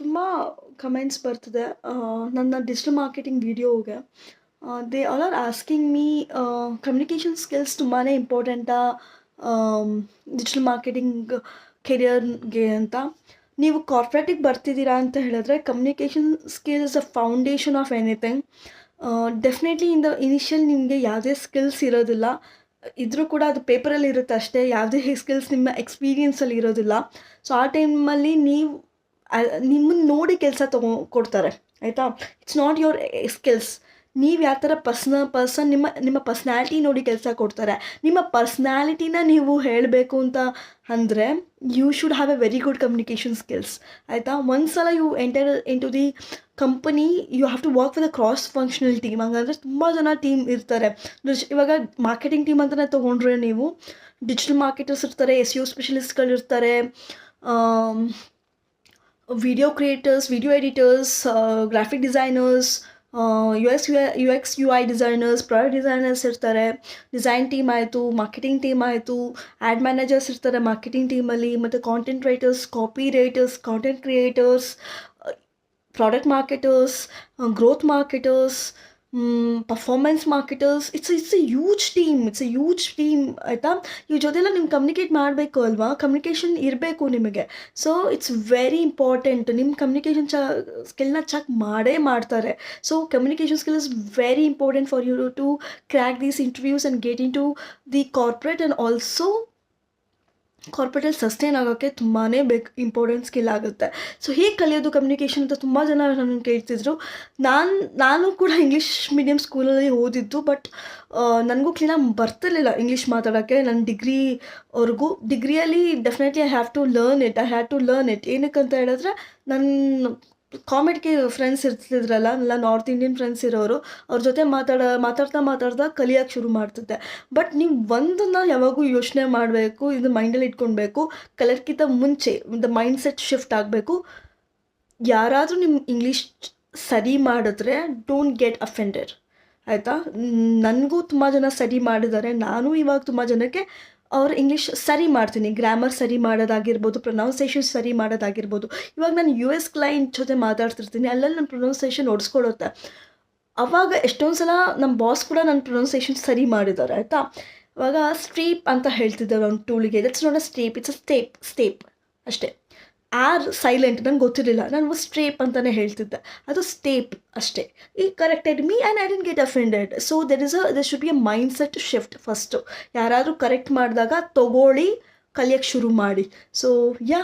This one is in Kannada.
ತುಂಬ ಕಮೆಂಟ್ಸ್ ಬರ್ತಿದೆ ನನ್ನ ಡಿಜಿಟಲ್ ಮಾರ್ಕೆಟಿಂಗ್ ವಿಡಿಯೋಗೆ. They all are asking me communication skills ತುಂಬಾ ಇಂಪಾರ್ಟೆಂಟಾ ಡಿಜಿಟಲ್ ಮಾರ್ಕೆಟಿಂಗ್ ಕೆರಿಯರ್ಗೆ ಅಂತ. ನೀವು ಕಾರ್ಪೊರೇಟಿಗೆ ಬರ್ತಿದ್ದೀರಾ ಅಂತ ಹೇಳಿದ್ರೆ communication skills the foundation of anything. Definitely in the initial ನಿಮಗೆ ಯಾವುದೇ ಸ್ಕಿಲ್ಸ್ ಇರೋದಿಲ್ಲ, ಇದ್ರೂ ಕೂಡ ಅದು ಪೇಪರಲ್ಲಿ ಇರುತ್ತೆ ಅಷ್ಟೇ. ಯಾವುದೇ ಸ್ಕಿಲ್ಸ್ ನಿಮ್ಮ ಎಕ್ಸ್ಪೀರಿಯನ್ಸಲ್ಲಿ ಇರೋದಿಲ್ಲ. ಸೊ ಆ ಟೈಮಲ್ಲಿ ನೀವು ನಿಮ್ಮನ್ನು ನೋಡಿ ಕೆಲಸ ಕೊಡ್ತಾರೆ, ಆಯಿತಾ. It's not your skills. ನೀವು ಯಾವ ಥರ ಪರ್ಸನ್ ನಿಮ್ಮ ಪರ್ಸ್ನಾಲಿಟಿ ನೋಡಿ ಕೆಲಸ ಕೊಡ್ತಾರೆ. ನಿಮ್ಮ ಪರ್ಸ್ನಾಲಿಟಿನ ನೀವು ಹೇಳಬೇಕು ಅಂತ ಅಂದರೆ you should have a very good communication skills, ಆಯಿತಾ. ಒಂದ್ಸಲ you enter into the company you have to work with a cross functional team. ಹಂಗಂದರೆ ತುಂಬ ಜನ ಟೀಮ್ ಇರ್ತಾರೆ. ಇವಾಗ ಮಾರ್ಕೆಟಿಂಗ್ ಟೀಮ್ ಅಂತಲೇ ತೊಗೊಂಡ್ರೆ ನೀವು ಡಿಜಿಟಲ್ ಮಾರ್ಕೆಟರ್ಸ್ ಇರ್ತಾರೆ, SEO ಸ್ಪೆಷಲಿಸ್ಟ್ಗಳಿರ್ತಾರೆ, video creators, video editors, graphic designers, UX UI designers, product designers ಇರ್ತಾರೆ. ಡಿಸೈನ್ ಟೀಮ್ ಆಯಿತು, ಮಾರ್ಕೆಟಿಂಗ್ ಟೀಮ್ ಆಯಿತು, ಆ್ಯಡ್ ಮ್ಯಾನೇಜರ್ಸ್ ಇರ್ತಾರೆ ಮಾರ್ಕೆಟಿಂಗ್ ಟೀಮಲ್ಲಿ, ಮತ್ತು content writers, copy writers, content creators, product marketers, growth marketers, performance marketers. It's a huge team, ಆಯಿತಾ. ಇವ್ರ ಜೊತೆಲ್ಲ ನೀವು ಕಮ್ಯುನಿಕೇಟ್ ಮಾಡಬೇಕು ಅಲ್ವಾ, ಕಮ್ಯುನಿಕೇಷನ್ ಇರಬೇಕು ನಿಮಗೆ. So it's very important. ನಿಮ್ಮ ಕಮ್ಯುನಿಕೇಷನ್ ಸ್ಕಿಲ್ನ ಚೆಕ್ ಮಾಡೇ ಮಾಡ್ತಾರೆ. So communication skill is very important for you to crack these interviews and get into the corporate. And also ಕಾರ್ಪೊರೇಟಲ್ಲಿ ಸಸ್ಟೈನ್ ಆಗೋಕ್ಕೆ ತುಂಬಾ ಇಂಪಾರ್ಟೆಂಟ್ ಸ್ಕಿಲ್ ಆಗುತ್ತೆ. ಸೊ ಹೇಗೆ ಕಲಿಯೋದು ಕಮ್ಯುನಿಕೇಷನ್ ಅಂತ ತುಂಬ ಜನ ನನ್ನನ್ನು ಕೇಳ್ತಿದ್ರು. ನಾನು ಕೂಡ ಇಂಗ್ಲೀಷ್ ಮೀಡಿಯಮ್ ಸ್ಕೂಲಲ್ಲಿ ಓದಿದ್ದು, ಬಟ್ ನನಗೂ ಕ್ಲೀನಾಗಿ ಬರ್ತಿರ್ಲಿಲ್ಲ ಇಂಗ್ಲೀಷ್ ಮಾತಾಡೋಕ್ಕೆ. ನನ್ನ ಡಿಗ್ರಿಯಲ್ಲಿ definitely I have to learn it. ಏನಕ್ಕಂತ ಹೇಳಿದ್ರೆ ನನ್ನ ಕಾಮೆಡ್ಗೆ ಫ್ರೆಂಡ್ಸ್ ಇರ್ತಿದ್ರಲ್ಲ, ಎಲ್ಲ ನಾರ್ತ್ ಇಂಡಿಯನ್ ಫ್ರೆಂಡ್ಸ್ ಇರೋರು, ಅವ್ರ ಜೊತೆ ಮಾತಾಡ್ತಾ ಕಲಿಯೋಕ್ಕೆ ಶುರು ಮಾಡ್ತಿದ್ದೆ. ಬಟ್ ನೀವು ಒಂದನ್ನು ಯಾವಾಗೂ ಯೋಚನೆ ಮಾಡಬೇಕು, ಇದು ಮೈಂಡಲ್ಲಿ ಇಟ್ಕೊಳ್ಬೇಕು. ಕಲಿಯೋಕ್ಕಿಂತ ಮುಂಚೆ ದ ಮೈಂಡ್ ಸೆಟ್ ಶಿಫ್ಟ್ ಆಗಬೇಕು. ಯಾರಾದರೂ ನಿಮ್ಮ ಇಂಗ್ಲೀಷ್ ಸರಿ ಮಾಡಿದ್ರೆ ಡೋಂಟ್ ಗೆಟ್ ಅಫೆಂಡೆಡ್, ಆಯಿತಾ. ನನಗೂ ತುಂಬ ಜನ ಸರಿ ಮಾಡಿದ್ದಾರೆ. ನಾನು ಇವಾಗ ತುಂಬ ಜನಕ್ಕೆ ಅವ್ರ ಇಂಗ್ಲೀಷ್ ಸರಿ ಮಾಡ್ತೀನಿ. ಗ್ರಾಮರ್ ಸರಿ ಮಾಡೋದಾಗಿರ್ಬೋದು, ಪ್ರೊನೌನ್ಸೇಷನ್ ಸರಿ ಮಾಡೋದಾಗಿರ್ಬೋದು. ಇವಾಗ ನಾನು US ಕ್ಲೈಂಟ್ ಜೊತೆ ಮಾತಾಡ್ತಿರ್ತೀನಿ, ಅಲ್ಲಲ್ಲಿ ನನ್ನ ಪ್ರೊನೌನ್ಸೇಷನ್ ಒಡಿಸ್ಕೊಡುತ್ತೆ. ಆವಾಗ ಎಷ್ಟೊಂದು ಸಲ ನಮ್ಮ ಬಾಸ್ ಕೂಡ ನನ್ನ ಪ್ರೊನೌನ್ಸೇಷನ್ ಸರಿ ಮಾಡಿದ್ದಾರೆ, ಆಯಿತಾ. ಇವಾಗ ಸ್ಟೀಪ್ ಅಂತ ಹೇಳ್ತಿದ್ದೆ ಒಂದು ಟೂಲಿಗೆ. That's not a step, it's a step ಅಷ್ಟೇ. ಸೈಲೆಂಟ್ ನಂಗೆ ಗೊತ್ತಿರಲಿಲ್ಲ, ನಾನು ಸ್ಟೇಪ್ ಅಂತಲೇ ಹೇಳ್ತಿದ್ದೆ, ಅದು ಸ್ಟೇಪ್ ಅಷ್ಟೇ. ಈ corrected me and I didn't get offended. So there should be a mind set shift. First ಯಾರಾದರೂ ಕರೆಕ್ಟ್ ಮಾಡಿದಾಗ ತೊಗೊಳ್ಳಿ, ಕಲಿಯೋಕ್ಕೆ ಶುರು ಮಾಡಿ. So yeah